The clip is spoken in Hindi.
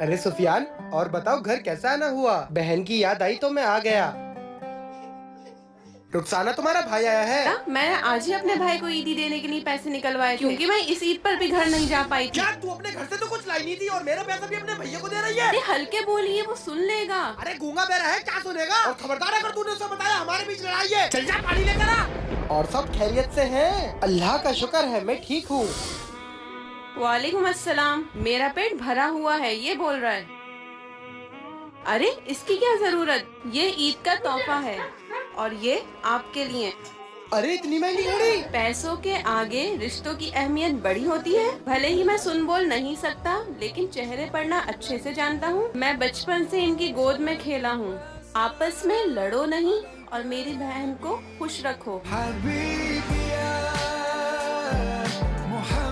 अरे सुफियान, और बताओ घर कैसा आना हुआ? बहन की याद आई तो मैं आ गया। रुखसाना तुम्हारा भाई आया है। मैं आज ही अपने भाई को ईदी देने के लिए पैसे निकलवाए थे, क्योंकि मैं इस ईद पर भी घर नहीं जा पाई थी। क्या तू अपने घर से तो कुछ लाई नहीं थी और मेरा पैसा भी अपने भैया को दे रही है? अरे हल्के बोलिए, वो सुन लेगा। अरे गूंगा बेरा है, क्या सुनेगा? और खबरदार अगर तूने उसे बताया हमारे बीच लड़ाई है। चल जा पानी लेकर आ। और सब खैरियत से हैं? अल्लाह का शुक्र है, मैं ठीक हूँ। वालेकुम अस्सलाम। मेरा पेट भरा हुआ है, ये बोल रहा है। अरे इसकी क्या जरूरत, ये ईद का तोहफा है और ये आपके लिए। अरे इतनी महंगी घड़ी? पैसों के आगे रिश्तों की अहमियत बड़ी होती है। भले ही मैं सुन बोल नहीं सकता, लेकिन चेहरे पढ़ना अच्छे से जानता हूँ। मैं बचपन से इनकी गोद में खेला हूँ। आपस में लड़ो नहीं और मेरी बहन को खुश रखो।